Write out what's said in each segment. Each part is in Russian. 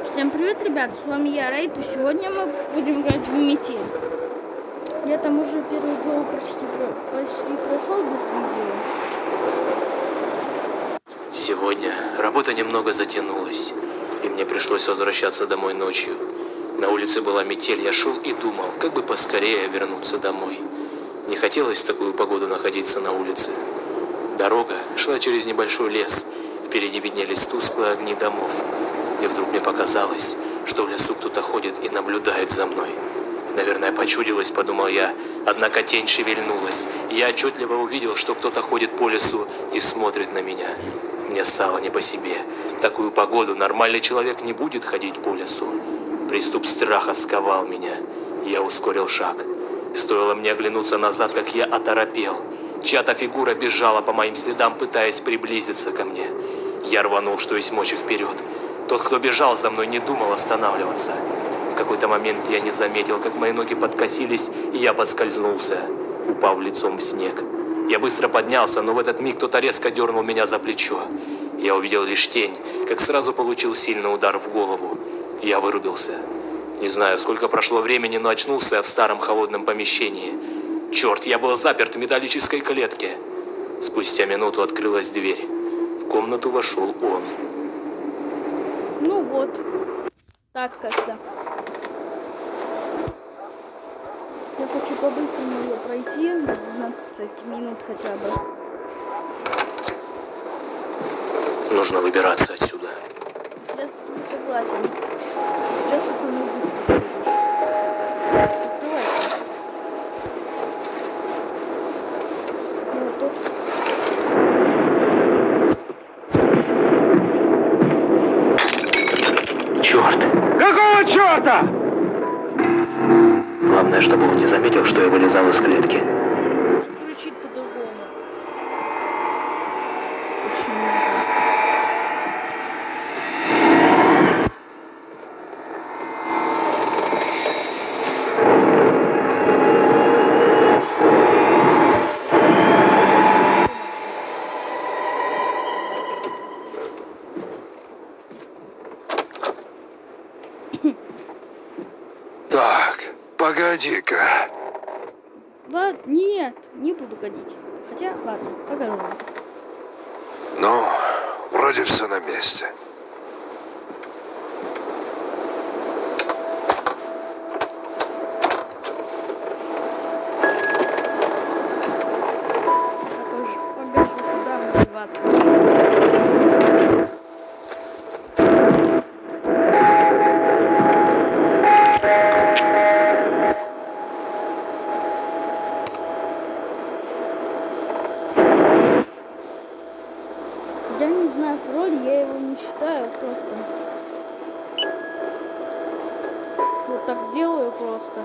Всем привет, ребят, с вами я, Рейд, и сегодня мы будем играть в метель. Я там уже первый гол почти прошел без видео. Сегодня работа немного затянулась, и мне пришлось возвращаться домой ночью. На улице была метель, я шел и думал, как бы поскорее вернуться домой. Не хотелось в такую погоду находиться на улице. Дорога шла через небольшой лес, впереди виднелись тусклые огни домов. И вдруг мне показалось, что в лесу кто-то ходит и наблюдает за мной. Наверное, почудилось, подумал я, однако тень шевельнулась, и я отчетливо увидел, что кто-то ходит по лесу и смотрит на меня. Мне стало не по себе. В такую погоду нормальный человек не будет ходить по лесу. Приступ страха сковал меня. Я ускорил шаг. Стоило мне оглянуться назад, как я оторопел. Чья-то фигура бежала по моим следам, пытаясь приблизиться ко мне. Я рванул, что есть мочи, вперед. Тот, кто бежал за мной, не думал останавливаться. В какой-то момент я не заметил, как мои ноги подкосились, и я подскользнулся, упав лицом в снег. Я быстро поднялся, но в этот миг кто-то резко дернул меня за плечо. Я увидел лишь тень, как сразу получил сильный удар в голову. Я вырубился. Не знаю, сколько прошло времени, но очнулся я в старом холодном помещении. Черт, я был заперт в металлической клетке. Спустя минуту открылась дверь. В комнату вошел он. Ну вот, так как-то. Я хочу по-быстрому ее пройти, 12 минут хотя бы. Нужно выбираться отсюда. Я согласен. Сейчас ты со мной быстро будешь. Открывайся. Ну, тут. Черт! Какого черта? Главное, чтобы он не заметил, что я вылезал из клетки. Включить по-другому. Почему? Так, погоди-ка. Ладно, нет, не буду ходить. Хотя, ладно, покажу. Ну, вроде все на месте. Покажу, куда мне деваться. Я не знаю пароль, я его не считаю просто. Вот так делаю просто.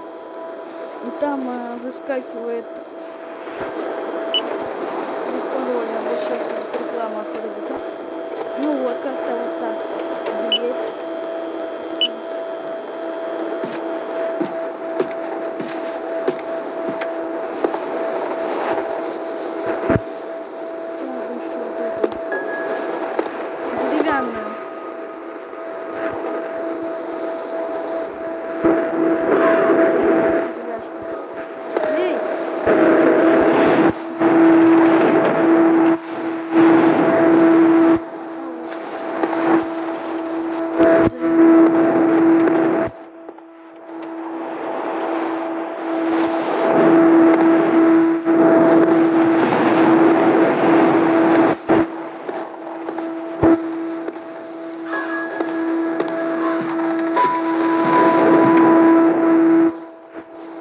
И там выскакивает без пароля. Вот сейчас будет реклама откуда-то. Ну вот, как-то вот так. Дверь. Сразу еще вот эту деревянную. Эй!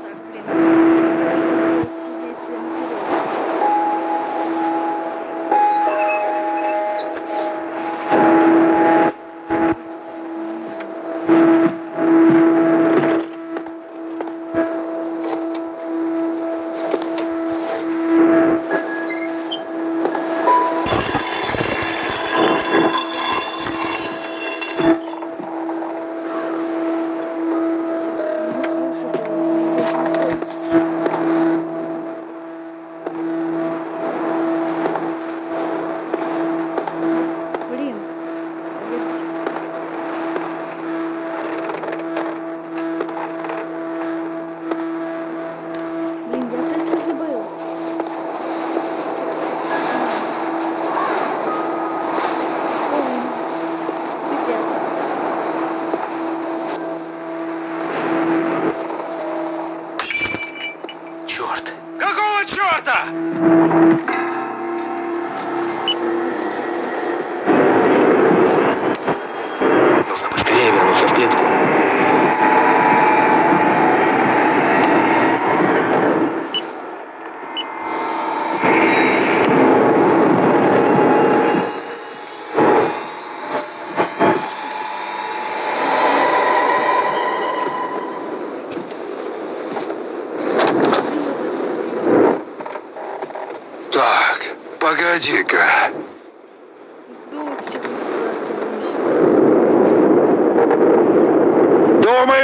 Так, блин. Все действия наперед.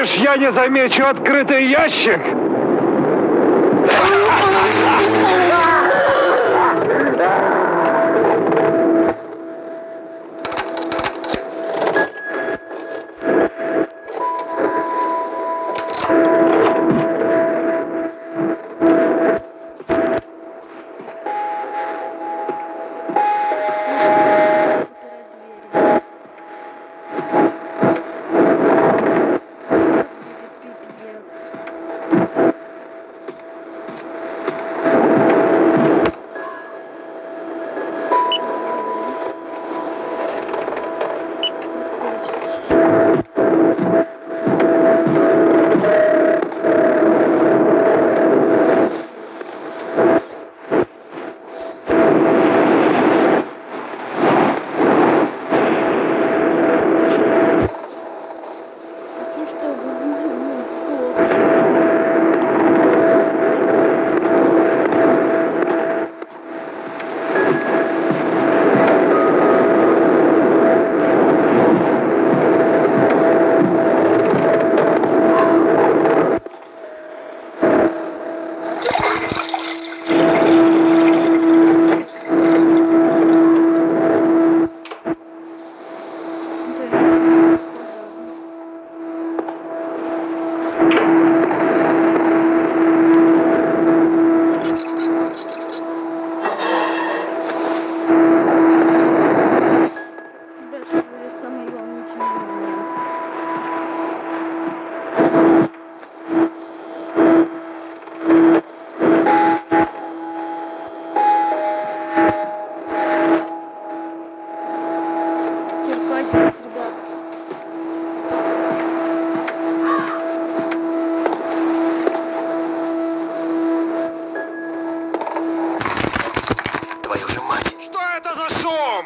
Думаешь, я не замечу открытый ящик? Твою же мать! Что это за шум?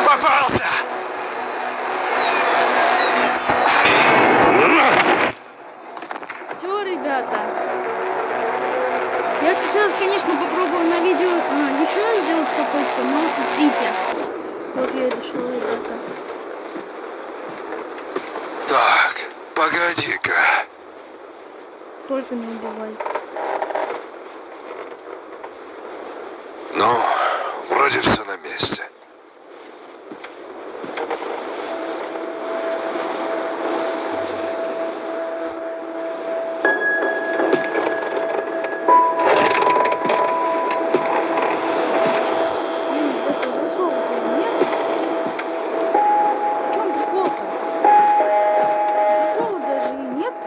Попался! Все, ребята. Я сейчас, конечно, попробую на видео еще раз сделать попытку, но ждите. Вот я и дошел, ребята. Так, погоди-ка. Только не убивай. Ну, вроде все на месте. Это засовывай, нет? В чем прикол-то? Засовывать даже и нет.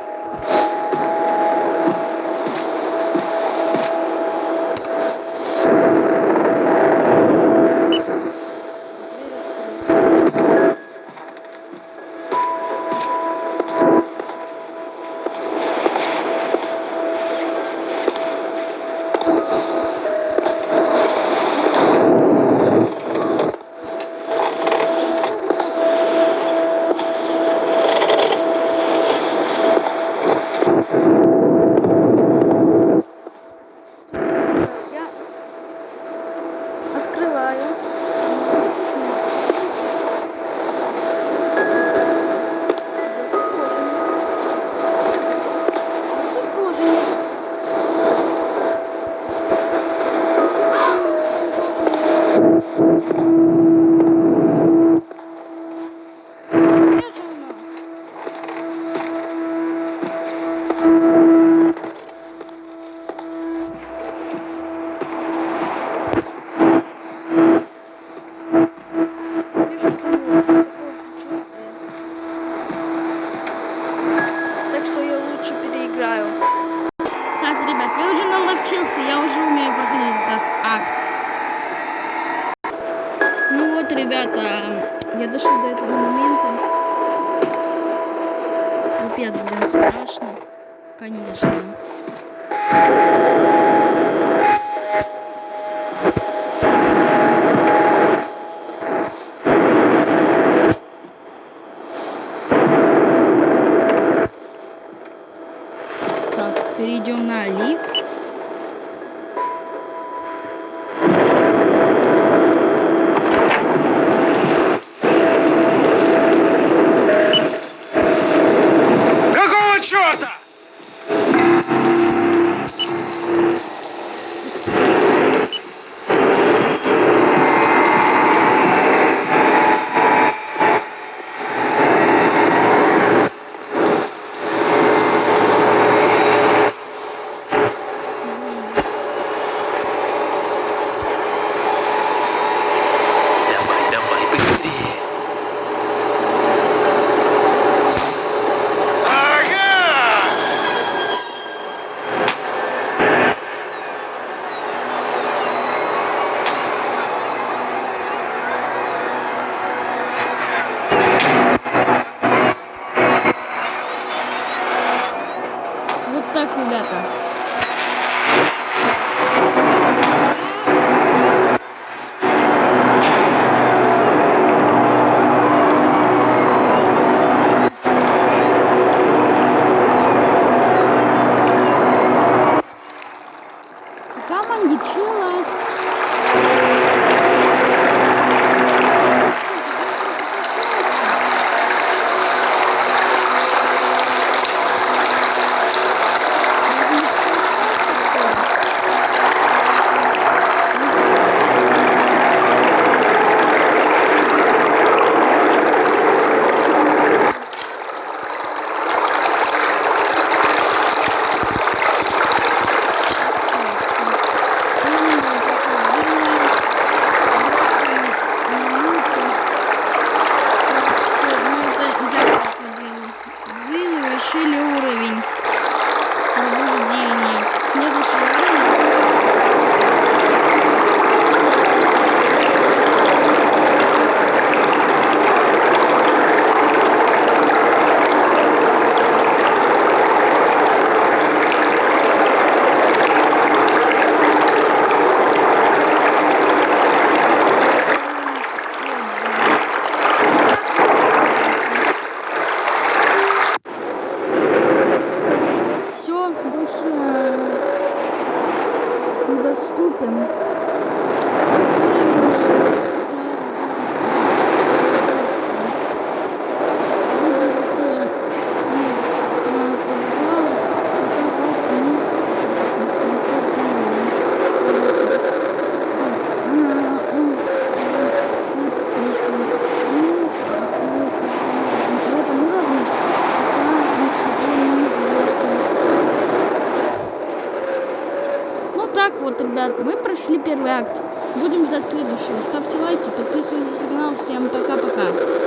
уже наловчился, я уже умею проходить этот акт. Ну вот, ребята, я дошел до этого момента. Капец, блин, страшно. Конечно. Так, перейдем на лифт. Какого черта? Давай, быстрее. Ага! Вот так, ребята. Пока маньячила. Вы завершили уровень пробуждения. Следующий уровень. Все, больше недоступен. Ну так вот, ребят, мы прошли первый акт. Будем ждать следующего. Ставьте лайки, подписывайтесь на канал. Всем пока-пока.